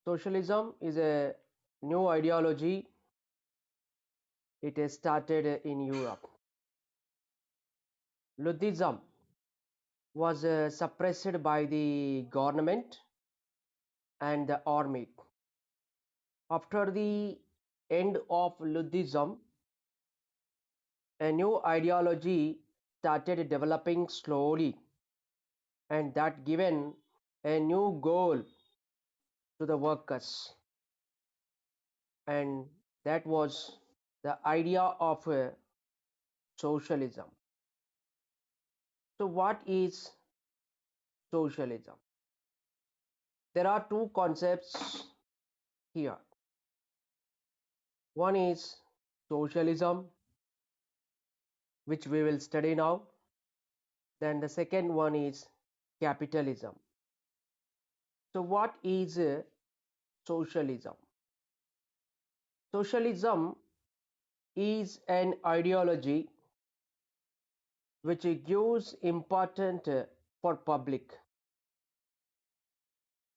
Socialism is a new ideology. It is started in Europe. Ludditism was suppressed by the government and the army. After the end of Ludditism, a new ideology started developing slowly, and that given a new goal to the workers, and that was the idea of socialism. So, what is socialism? There are two concepts here. One is socialism, which we will study now. Then the second one is capitalism. So, what is socialism? Socialism is an ideology which gives importance for public.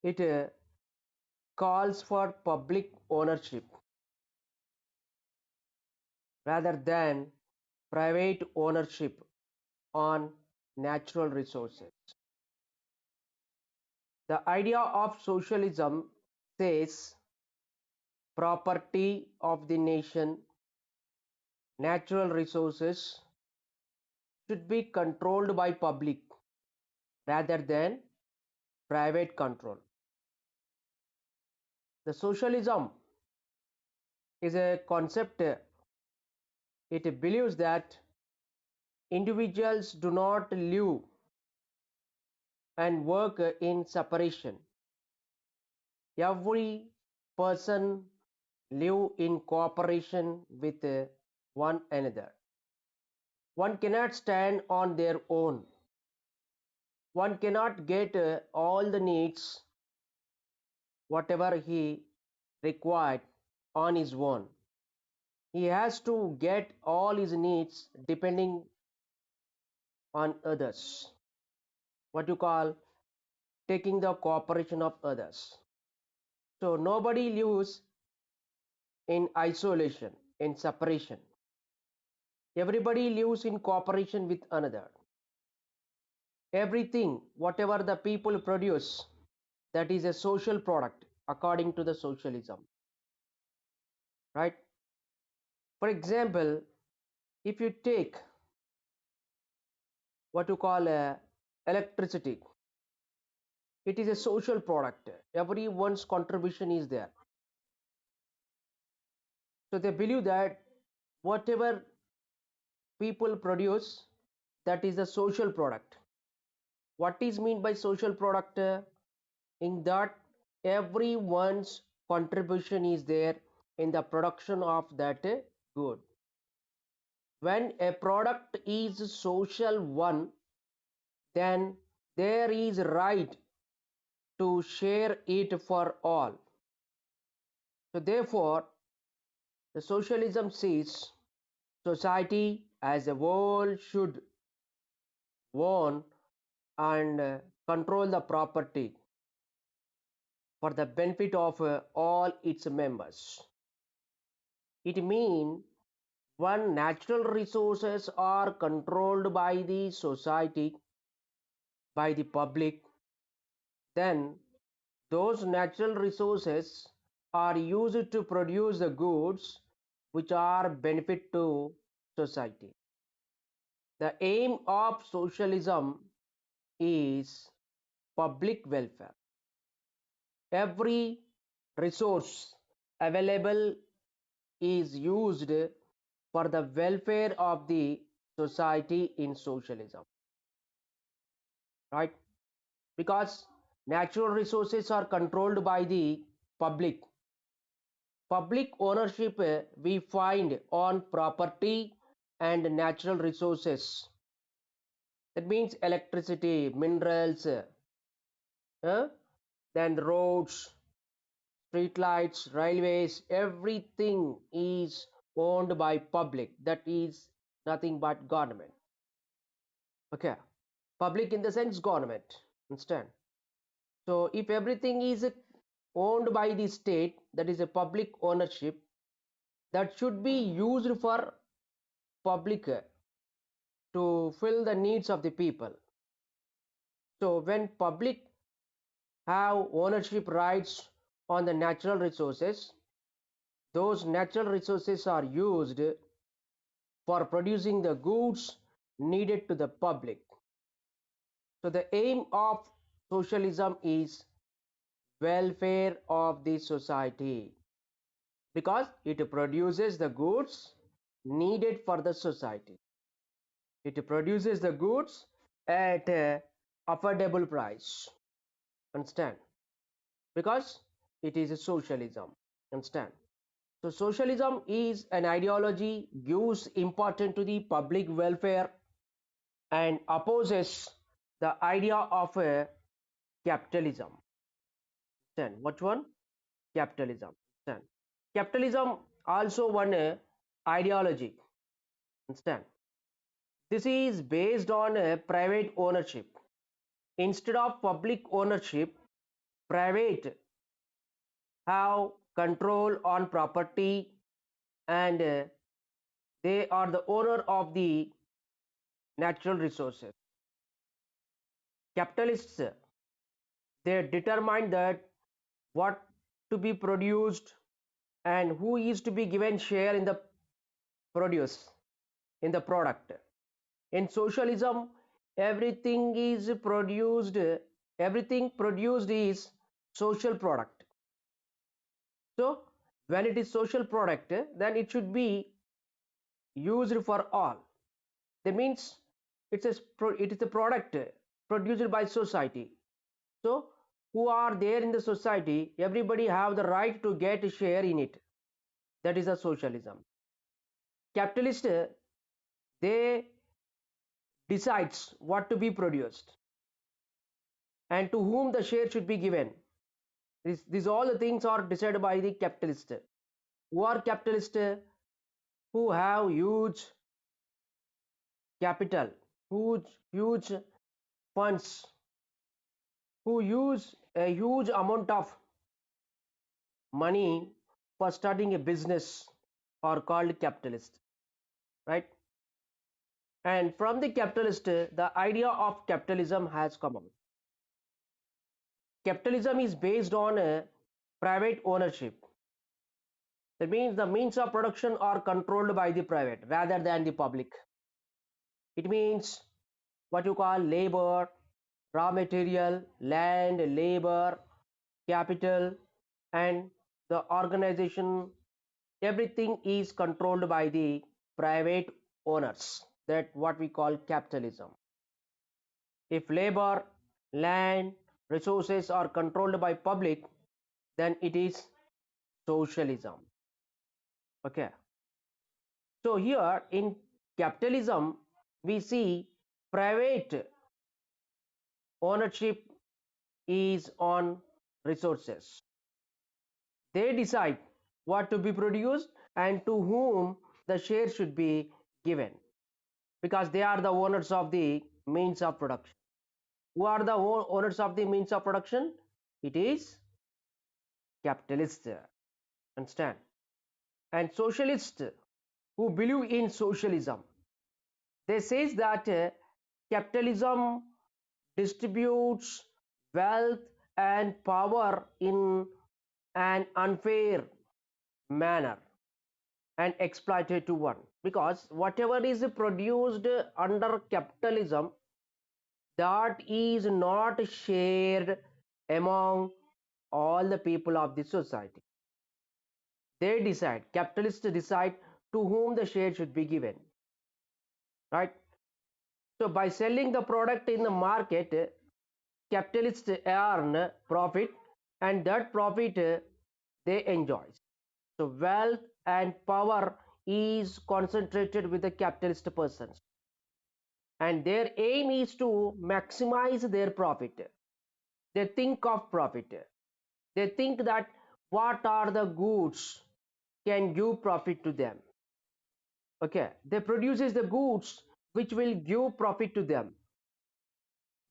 It calls for public ownership rather than private ownership on natural resources. The idea of socialism says property of the nation, natural resources should be controlled by public rather than private control. The socialism is a concept. It believes that individuals do not live and work in separation. Every person live in cooperation with one another. One cannot stand on their own. One cannot get all the needs, whatever he required, on his own. He has to get all his needs depending on others. What you call taking the cooperation of others. So nobody lives in isolation, in separation. Everybody lives in cooperation with another. Everything, whatever the people produce, that is a social product according to the socialism. Right? For example, if you take what you call electricity, it is a social product. Everyone's contribution is there. So they believe that whatever people produce, that is a social product. What is meant by social product? In that everyone's contribution is there in the production of that good. When a product is social one, then there is right to share it for all. So therefore, the socialism says society as a whole should own and control the property for the benefit of all its members. It means when natural resources are controlled by the society, by the public, then those natural resources are used to produce the goods which are benefit to society. The aim of socialism is public welfare. Every resource available is used for the welfare of the society in socialism, right? Because natural resources are controlled by the public. Public ownership we find on property and natural resources. That means electricity, minerals, then roads, street lights, railways, everything is owned by public. That is nothing but government. Okay, public in the sense government. Understand? So if everything is owned by the state, that is a public ownership, that should be used for public to fill the needs of the people. So when public have ownership rights on the natural resources, those natural resources are used for producing the goods needed to the public. So the aim of socialism is welfare of the society because it produces the goods needed for the society. It produces the goods at a affordable price. Understand? Because it is a socialism. Understand? So socialism is an ideology gives importance to the public welfare and opposes the idea of a capitalism. Understand? What one? Capitalism. Understand? Capitalism also one ideology. Understand? This is based on a private ownership. Instead of public ownership, private have control on property and they are the owner of the natural resources. Capitalists, they determine that what to be produced and who is to be given share in the produce, in the product. In socialism, everything is produced, everything produced is social product. So when it is social product, then it should be used for all. That means it is a product produced by society. So who are there in the society, everybody have the right to get a share in it. That is a socialism. Capitalist, they decides what to be produced and to whom the share should be given. These all the things are decided by the capitalist. Who are capitalist? Who have huge capital, huge funds, who use a huge amount of money for starting a business are called capitalist, right? And from the capitalist, the idea of capitalism has come out. Capitalism is based on a private ownership. That means the means of production are controlled by the private rather than the public. It means what you call labor, raw material, land, labor, capital, and the organization, everything is controlled by the private owners. That what we call capitalism. If labor, land, resources are controlled by public, then it is socialism. Okay. So here in capitalism, we see private ownership is on resources. They decide what to be produced and to whom the share should be given because they are the owners of the means of production. Who are the owners of the means of production? It is capitalists. Understand? And socialists who believe in socialism, they says that capitalism distributes wealth and power in an unfair manner and exploitative one, because whatever is produced under capitalism, that is not shared among all the people of the society. They decide, capitalists decide to whom the share should be given, right? So by selling the product in the market, capitalists earn profit and that profit they enjoy. So wealth and power is concentrated with the capitalist persons and their aim is to maximize their profit. They think of profit. They think that what are the goods can give profit to them. Okay, they produces the goods which will give profit to them.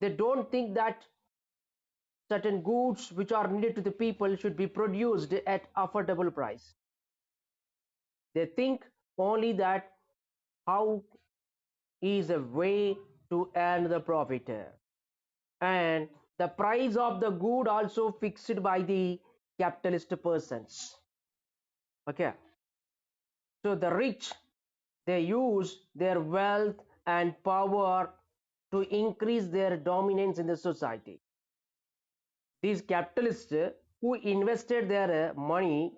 They don't think that certain goods which are needed to the people should be produced at affordable price. They think only that how is a way to earn the profit, and the price of the good also fixed by the capitalist persons. Okay, so the rich, they use their wealth and power to increase their dominance in the society. These capitalists who invested their money,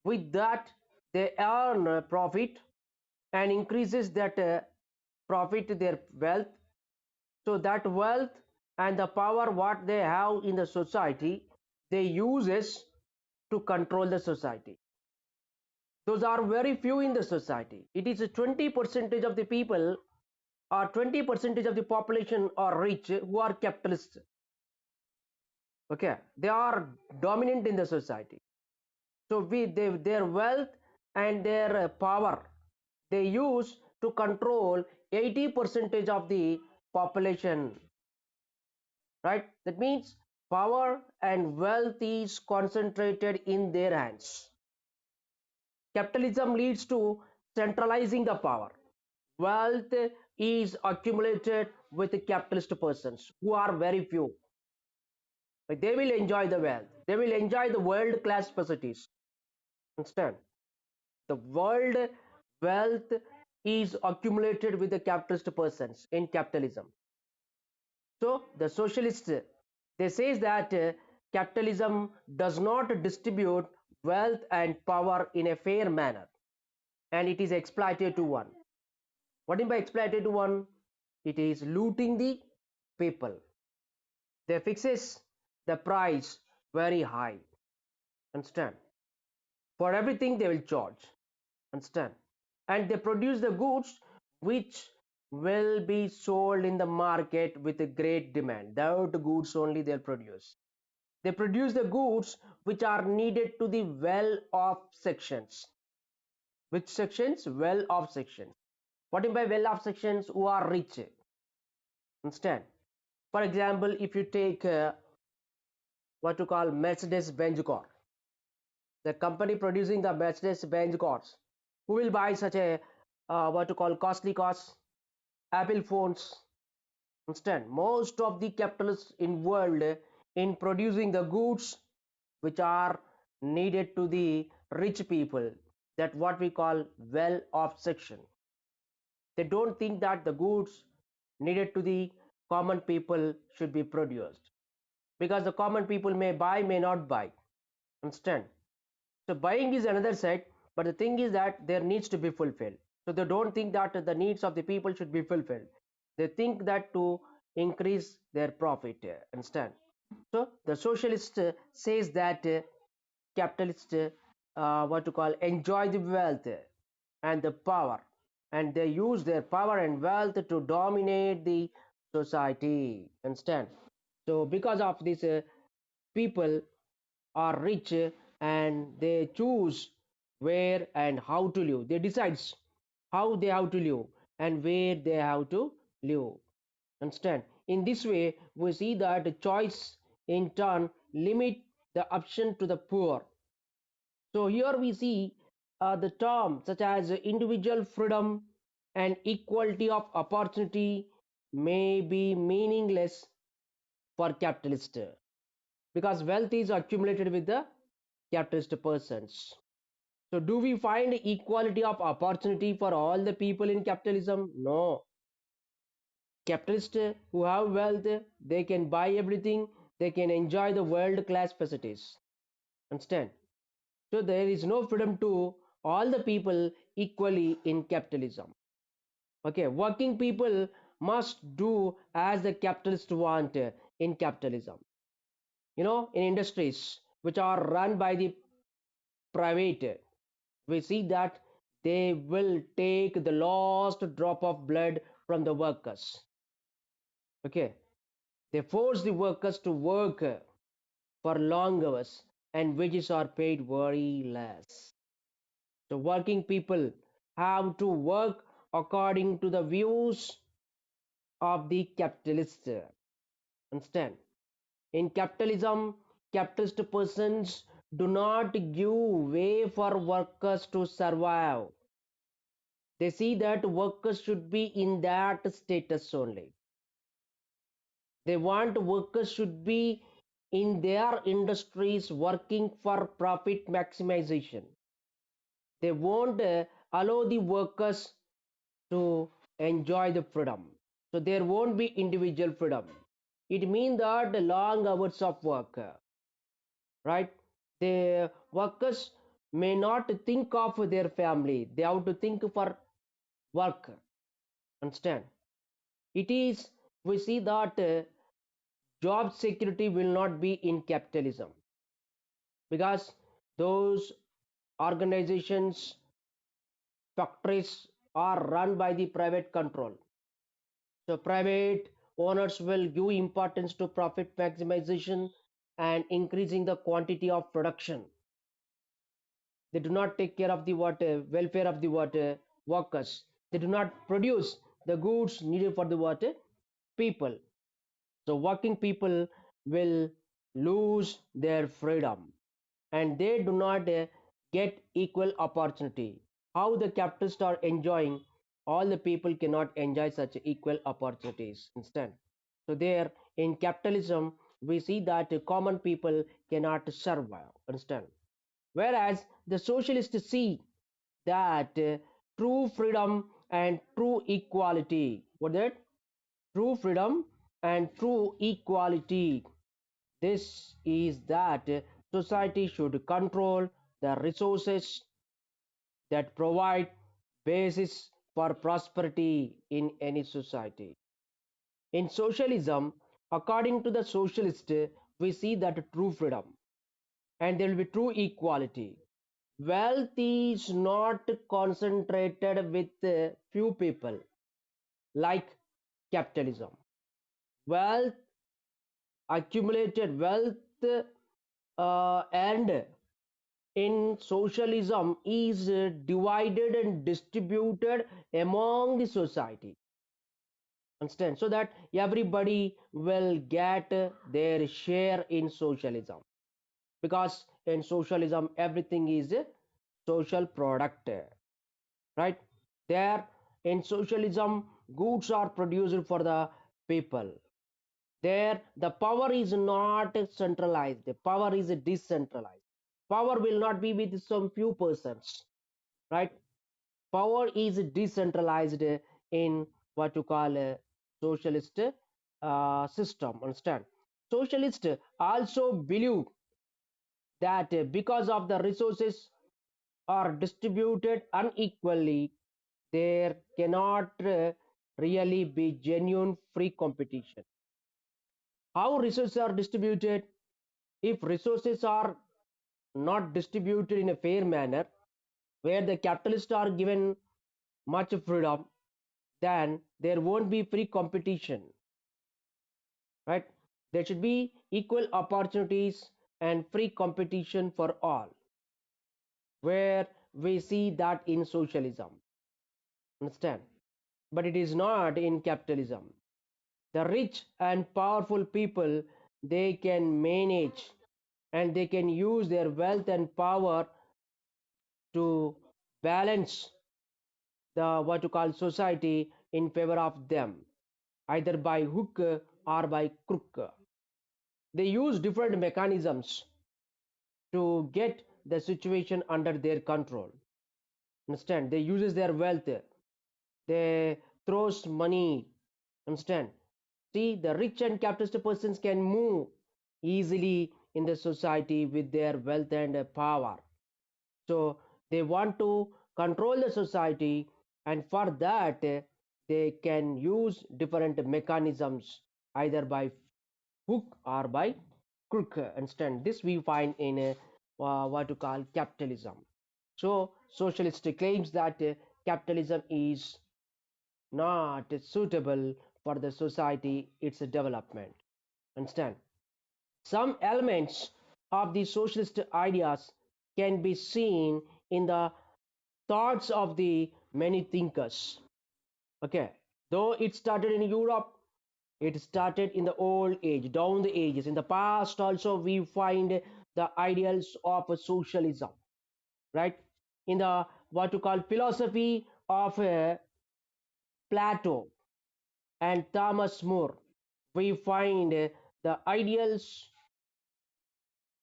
with that they earn profit and increases that profit their wealth. So that wealth and the power what they have in the society, they uses to control the society. Those are very few in the society. It is a 20 percentage of the people or 20 percentage of the population are rich who are capitalists. Okay, they are dominant in the society. So their wealth and their power they use to control 80 percentage of the population, right? That means power and wealth is concentrated in their hands. Capitalism leads to centralizing the power. Wealth is accumulated with the capitalist persons who are very few. They will enjoy the wealth. They will enjoy the world class facilities. Understand? The world wealth is accumulated with the capitalist persons in capitalism. So the socialists they says that capitalism does not distribute wealth and power in a fair manner, and it is exploited to one. What do you mean by exploited to one? It is looting the people. They fixes the price very high. Understand? For everything they will charge. Understand? And they produce the goods which will be sold in the market with a great demand. That goods only they'll produce. They produce the goods which are needed to the well-off sections. Which sections? Well-off sections. What do you mean by well-off sections? Who are rich. Understand? For example, if you take what to call Mercedes-Benz car, the company producing the Mercedes-Benz cars, who will buy such a what to call costly cars? Apple phones. Understand? Most of the capitalists in world in producing the goods which are needed to the rich people, that what we call well-off section. They don't think that the goods needed to the common people should be produced, because the common people may buy, may not buy. Understand? So buying is another side, but the thing is that there needs to be fulfilled. So they don't think that the needs of the people should be fulfilled. They think that to increase their profit. Understand? So the socialist says that capitalists what to call enjoy the wealth and the power, and they use their power and wealth to dominate the society. Understand? So because of this people are rich and they choose where and how to live. They decides how they have to live and where they have to live. Understand? In this way, we see that the choice in turn limit the option to the poor. So here we see the term such as individual freedom and equality of opportunity may be meaningless for capitalist, because wealth is accumulated with the capitalist persons. So do we find equality of opportunity for all the people in capitalism? No. Capitalists who have wealth, they can buy everything, they can enjoy the world class facilities. Understand? So there is no freedom to all the people equally in capitalism. Okay, working people must do as the capitalists want in capitalism. In industries which are run by the private, we see that they will take the last drop of blood from the workers. Okay, they force the workers to work for long hours, and wages are paid very less. So working people have to work according to the views of the capitalists. Understand? In capitalism, capitalist persons do not give way for workers to survive. They see that workers should be in that status only. They want workers should be in their industries working for profit maximization. They won't allow the workers to enjoy the freedom. So there won't be individual freedom. It means that the long hours of work, right? The workers may not think of their family. They have to think for work. Understand? It is, we see that job security will not be in capitalism because those organizations, factories are run by the private control. So private owners will give importance to profit maximization and increasing the quantity of production. They do not take care of the water welfare of the water workers. They do not produce the goods needed for the water people. So working people will lose their freedom and they do not get equal opportunity. How the capitalists are enjoying, all the people cannot enjoy such equal opportunities instead. So there in capitalism, we see that common people cannot survive. Understand? Whereas the socialists see that true freedom and true equality. What that? True freedom and true equality. This is that society should control the resources that provide basis for prosperity in any society. In socialism, according to the socialist, we see that true freedom and there will be true equality. Wealth is not concentrated with few people like capitalism. Wealth, accumulated wealth and in socialism is divided and distributed among the society. Understand? So that everybody will get their share in socialism because in socialism everything is a social product, right? There in socialism goods are produced for the people. There the power is not centralized, the power is decentralized. Power will not be with some few persons, right? Power is decentralized in what you call a socialist system. Understand? Socialists also believe that because of the resources are distributed unequally, there cannot really be genuine free competition. How resources are distributed? If resources are not distributed in a fair manner, where the capitalists are given much freedom, then there won't be free competition, right? There should be equal opportunities and free competition for all, where we see that in socialism. Understand? But it is not in capitalism. The rich and powerful people, they can manage and they can use their wealth and power to balance the what you call society in favor of them, either by hook or by crook. They use different mechanisms to get the situation under their control. Understand? They uses their wealth. They throws money. Understand? See, the rich and capitalist persons can move easily in the society with their wealth and power. So they want to control the society, and for that they can use different mechanisms either by hook or by crook. Understand? This we find in what you call capitalism. So socialist claims that capitalism is not suitable for the society, its development. Understand? Some elements of the socialist ideas can be seen in the thoughts of the many thinkers. Okay, though it started in Europe, It started in the old age, down the ages. In the past, also, we find the ideals of socialism, right? In the what you call philosophy of Plato and Thomas More, we find the ideals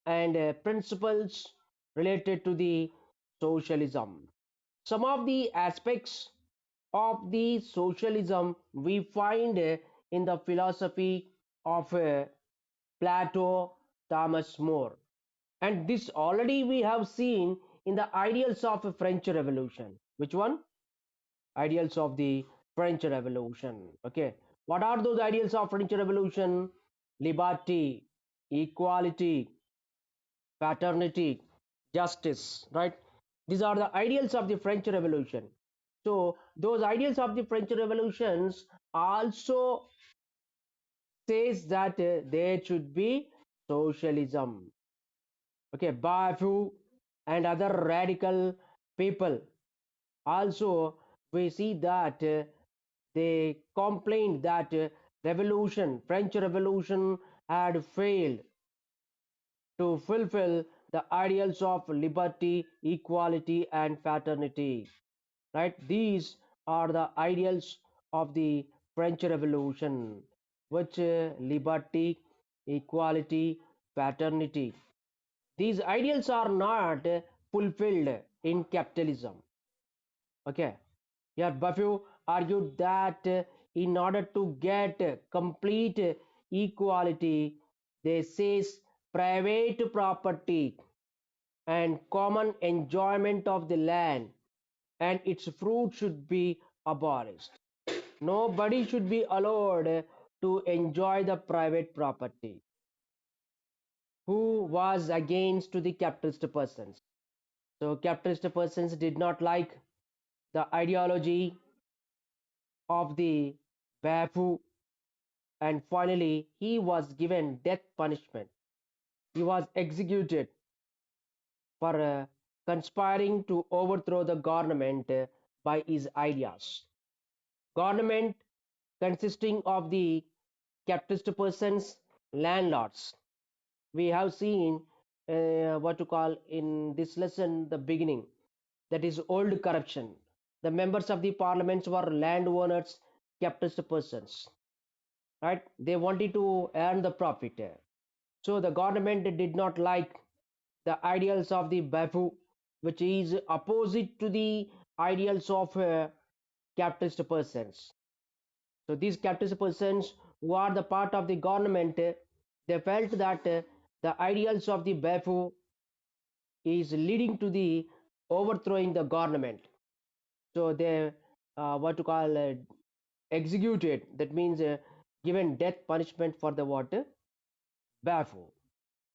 and principles related to the socialism. Some of the aspects of the socialism we find in the philosophy of Plato, Thomas More. And this already we have seen in the ideals of a French Revolution. Which one? Ideals of the French Revolution. Okay. What are those ideals of French Revolution? Liberty, equality, fraternity, justice, right? These are the ideals of the French Revolution. So those ideals of the French Revolutions also says that there should be socialism. Okay, Bafu and other radical people also we see that they complained that French Revolution had failed to fulfill the ideals of liberty, equality, and fraternity. Right? These are the ideals of the French Revolution, which liberty, equality, fraternity. These ideals are not fulfilled in capitalism. Okay. Here, Buffet argued that in order to get complete equality, they says private property and common enjoyment of the land and its fruit should be abolished. Nobody should be allowed to enjoy the private property. Who was against to the capitalist persons? So capitalist persons did not like the ideology of the Bafu, and finally he was given death punishment. He was executed for conspiring to overthrow the government by his ideas. Government consisting of the capitalist persons, landlords. We have seen what to call in this lesson the beginning, that is old corruption. The members of the parliaments were landowners, capitalist persons, right? They wanted to earn the profit. So the government did not like the ideals of the Bafu, which is opposite to the ideals of capitalist persons. So these capitalist persons who are the part of the government, they felt that the ideals of the Bafu is leading to the overthrowing the government. So they what to call executed. That means given death punishment for the what Bafu.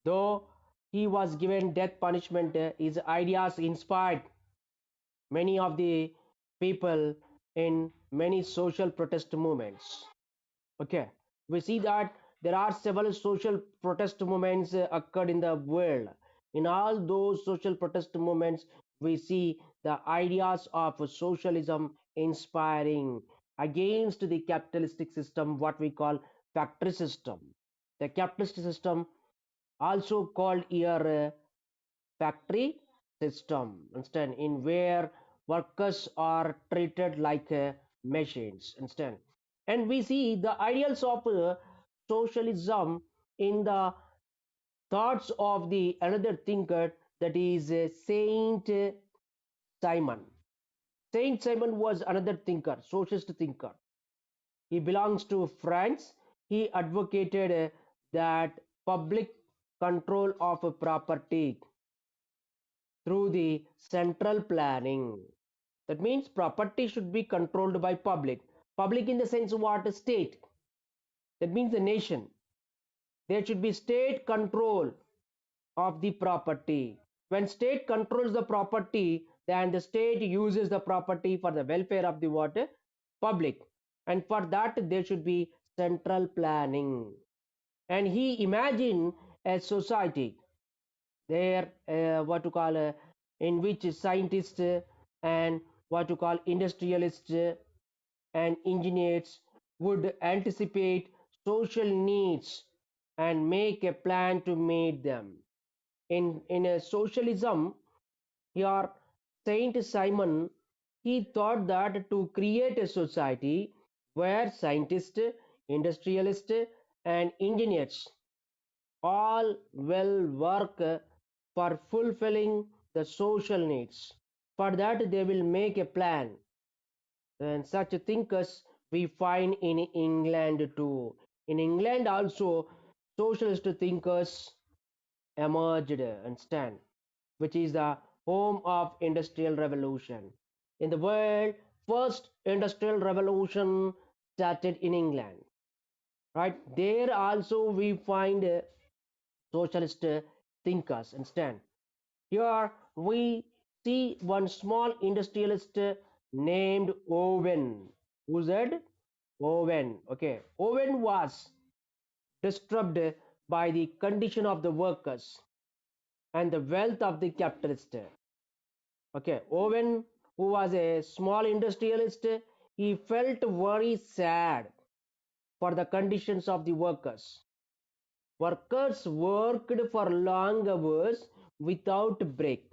Though he was given death punishment, his ideas inspired many of the people in many social protest movements. Okay, we see that there are several social protest movements occurred in the world. In all those social protest movements, we see the ideas of socialism inspiring against the capitalistic system, what we call factory system. The capitalist system, also called here factory system, instead in where workers are treated like machines instead. And we see the ideals of socialism in the thoughts of the another thinker, that is Saint Simon. Saint Simon was another thinker, socialist thinker. He belongs to France. He advocated that public control of property through the central planning. That means property should be controlled by public. Public in the sense what? A state. That means the nation. There should be state control of the property. When state controls the property, then the state uses the property for the welfare of the what? Public. And for that there should be central planning. And he imagined a society there what to call in which scientists and what to call industrialists and engineers would anticipate social needs and make a plan to meet them. In a socialism, here Saint Simon, he thought that to create a society where scientists, industrialists, and engineers all will work for fulfilling the social needs. For that, they will make a plan. And such thinkers we find in England too. In England also, socialist thinkers emerged and stand, which is the home of industrial revolution. In the world, first industrial revolution started in England. Right there also we find socialist thinkers and stand. Here we see one small industrialist named Owen. Who said? Owen. Okay. Owen was disturbed by the condition of the workers and the wealth of the capitalist. Okay. Owen, who was a small industrialist, he felt very sad for the conditions of the workers. Workers worked for long hours without break.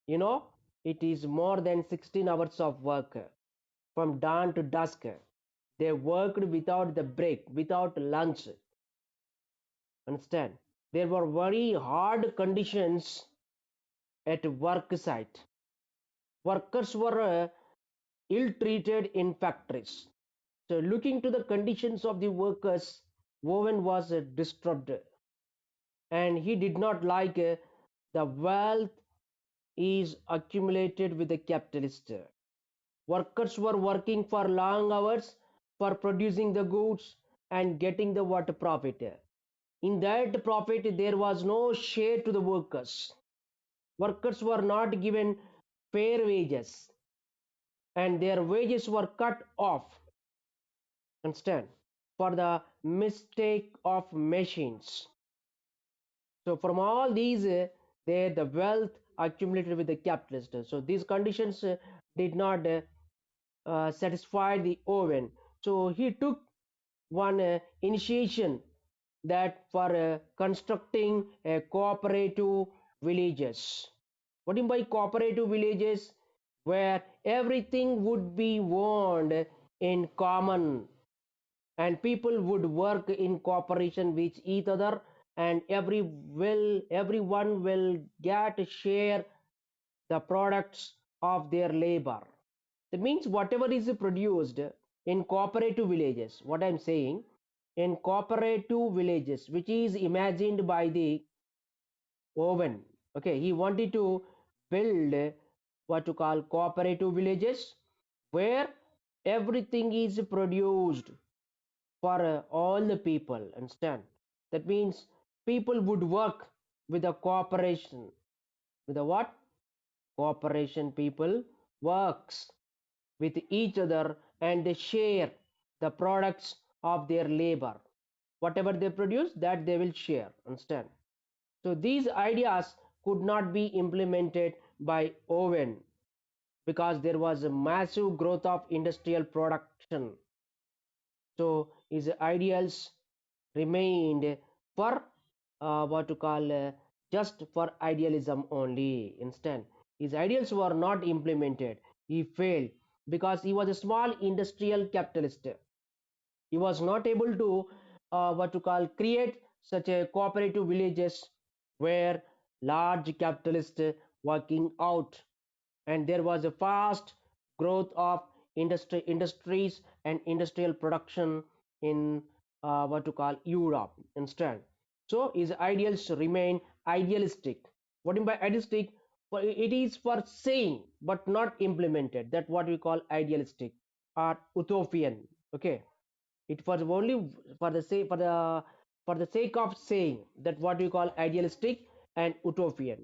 You know, it is more than 16 hours of work from dawn to dusk. They worked without the break, without lunch. Understand? There were very hard conditions at work site. Workers were ill treated in factories. So, looking to the conditions of the workers, Owen was disturbed, and he did not like the wealth is accumulated with the capitalist. Workers were working for long hours for producing the goods and getting the what profit. In that profit, there was no share to the workers. Workers were not given fair wages and their wages were cut off. Understand? For the mistake of machines. So from all these, the wealth accumulated with the capitalists. So these conditions did not satisfy the Owen. So he took one initiation that for constructing a cooperative villages. What do you mean by cooperative villages? Where everything would be owned in common and people would work in cooperation with each other and everyone will get share the products of their labor. That means whatever is produced in cooperative villages, what I'm saying, in cooperative villages, which is imagined by the Owen. Okay, he wanted to build what to call cooperative villages where everything is produced for all the people. Understand? That means people would work with a cooperation. With a what? Cooperation. People works with each other and they share the products of their labor. Whatever they produce, that they will share. Understand? So these ideas could not be implemented by Owen because there was a massive growth of industrial production. So his ideals remained for what to call just for idealism only. Instead, his ideals were not implemented. He failed because he was a small industrial capitalist. He was not able to what to call create such a cooperative villages where large capitalists working out, and there was a fast growth of industries and industrial production in what to call Europe instead. So his ideals remain idealistic. What do you mean by idealistic? Well, it is for saying but not implemented. That what we call idealistic or utopian. Okay, it was only for the sake of saying that what we call idealistic and utopian.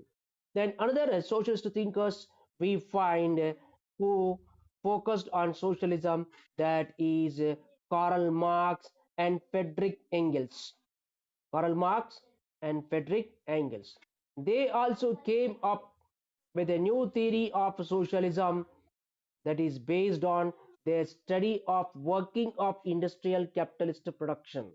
Then another socialist thinkers we find who focused on socialism, that is Karl Marx and Friedrich Engels. Karl Marx and Friedrich Engels. They also came up with a new theory of socialism that is based on their study of working of industrial capitalist production.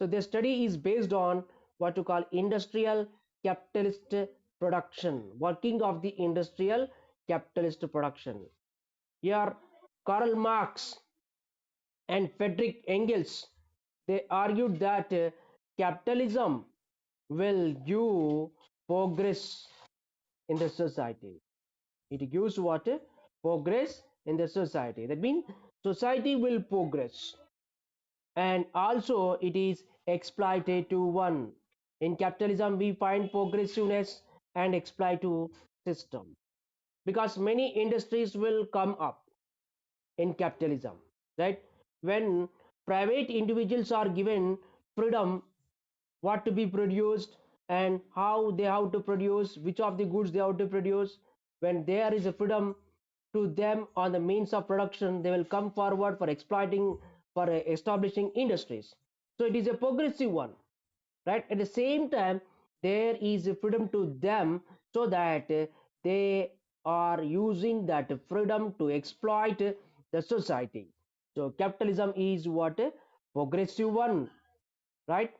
So their study is based on what to call industrial capitalist production, working of the industrial capitalist production. Here, Karl Marx and Friedrich Engels, they argued that capitalism will give progress in the society. It gives what? Progress in the society. That means society will progress, and also it is exploitative one. In capitalism, we find progressiveness and exploitative system because many industries will come up in capitalism, right? When private individuals are given freedom what to be produced and how they have to produce, which of the goods they have to produce, when there is a freedom to them on the means of production, they will come forward for exploiting, for establishing industries. So it is a progressive one, right? At the same time, there is a freedom to them so that they are using that freedom to exploit the society. So capitalism is what? Progressive one, right?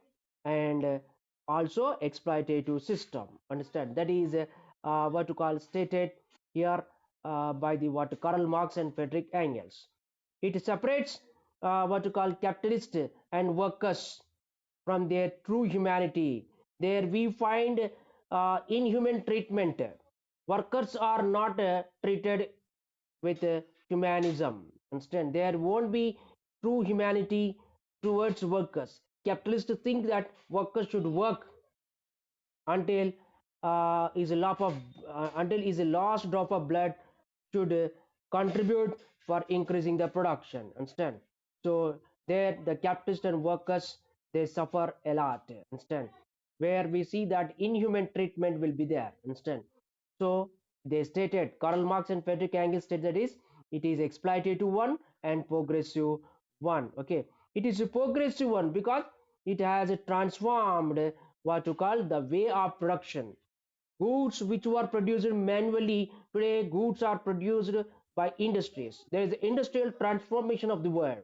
And also exploitative system, understand, that is what to call stated here by the what Karl Marx and Friedrich Engels. It separates what to call capitalist and workers from their true humanity. There we find inhuman treatment. Workers are not treated with humanism. Understand? There won't be true humanity towards workers. Capitalists think that workers should work until is a last drop of blood should contribute for increasing the production. Understand? So there the capitalists and workers, they suffer a lot. Understand? Where we see that inhuman treatment will be there. Understand? So they stated, Karl Marx and Friedrich Engels state that is, it is exploitative one and progressive one. Okay, it is a progressive one because it has transformed what to call the way of production. Goods which were produced manually, today goods are produced by industries. There is industrial transformation of the world,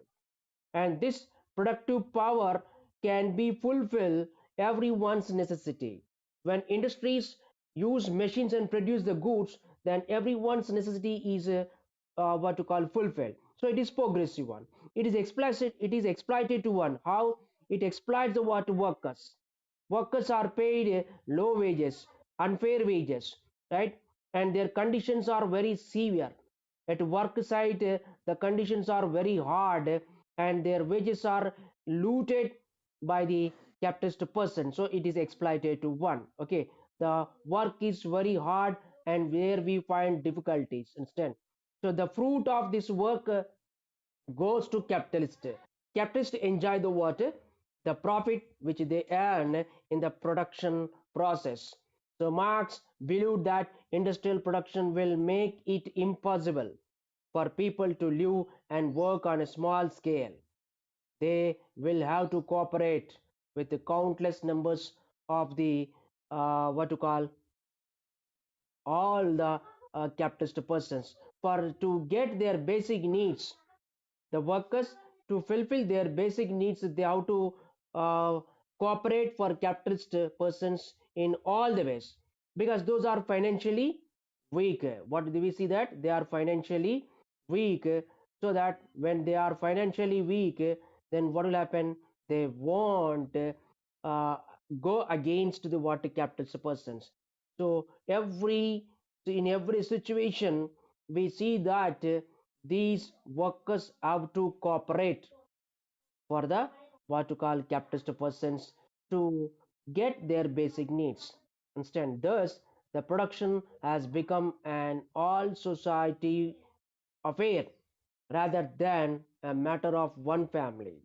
and this productive power can be fulfill everyone's necessity. When industries use machines and produce the goods, then everyone's necessity is what to call fulfilled. So it is progressive one. It is explicit. It is exploitative one. How it exploits the what workers. Workers are paid low wages, unfair wages, right? And their conditions are very severe. At work site, the conditions are very hard, and their wages are looted by the capitalist person. So it is exploitative one. Okay, the work is very hard, and where we find difficulties instead. So the fruit of this work goes to capitalist. Capitalists enjoy the what? The profit which they earn in the production process. So Marx believed that industrial production will make it impossible for people to live and work on a small scale. They will have to cooperate with the countless numbers of the what to call all the capitalist persons for to get their basic needs. The workers, to fulfill their basic needs, they have to uh, cooperate for capitalist persons in all the ways, because those are financially weak. What do we see? That they are financially weak. So that when they are financially weak, then what will happen? They won't uh, go against the what capitalist persons. So in every situation we see that these workers have to cooperate for the what to call capitalist persons to get their basic needs. Instead, thus the production has become an all society affair rather than a matter of one family.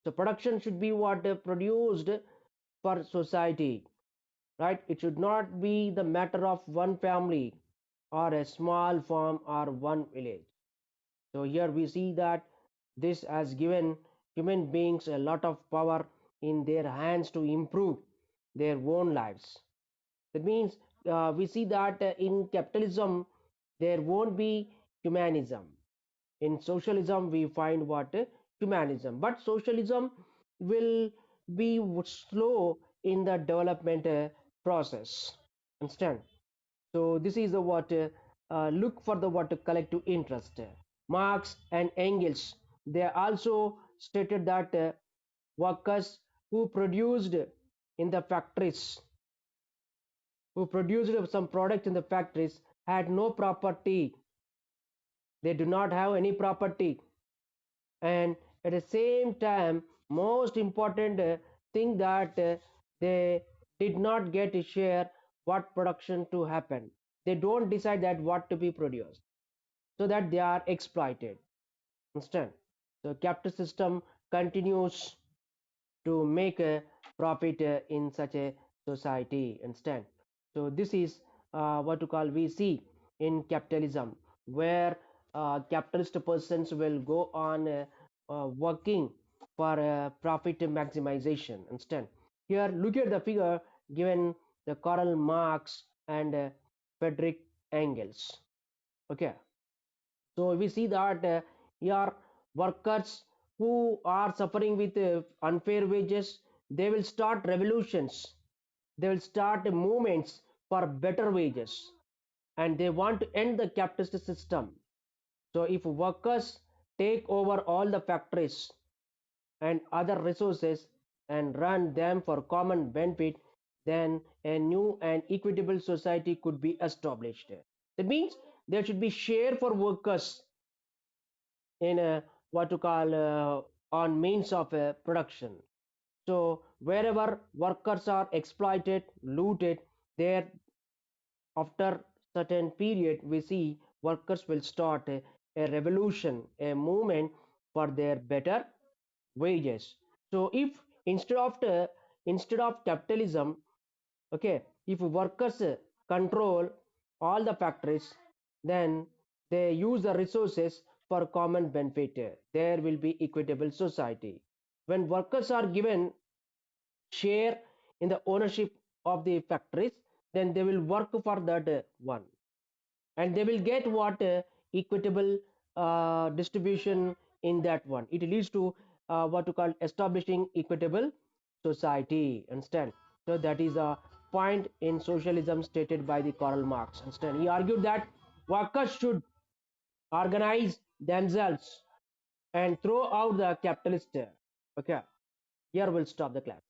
So production should be what produced for society, right? It should not be the matter of one family or a small farm or one village. So here we see that this has given human beings a lot of power in their hands to improve their own lives. That means we see that in capitalism there won't be humanism. In socialism we find what humanism, but socialism will be slow in the development process, understand. So this is the what look for the what collective interest. Marx and Engels, they also stated that workers who produced in the factories, who produced some product in the factories, had no property. They do not have any property. And at the same time, most important thing that they did not get a share what production to happen. They don't decide that what to be produced, so that they are exploited, understand. So capital system continues to make a profit in such a society, understand. So this is what to call we see in capitalism, where capitalist persons will go on working for profit maximization, understand. Here look at the figure given the Karl Marx and Friedrich Engels. Okay, so we see that here workers who are suffering with unfair wages, they will start revolutions, they will start movements for better wages, and they want to end the capitalist system. So if workers take over all the factories and other resources and run them for common benefit, then a new and equitable society could be established. That means there should be share for workers in what to call on means of production. So wherever workers are exploited, looted, there after certain period we see workers will start a revolution, a movement for their better wages. So if instead of instead of capitalism, okay, if workers control all the factories, then they use the resources for common benefit, there will be equitable society. When workers are given share in the ownership of the factories, then they will work for that one, and they will get what equitable distribution in that one. It leads to what to call establishing equitable society, understand. So that is a point in socialism stated by the Karl Marx, understand. He argued that workers should organize themselves and throw out the capitalist. Okay, here we'll stop the class.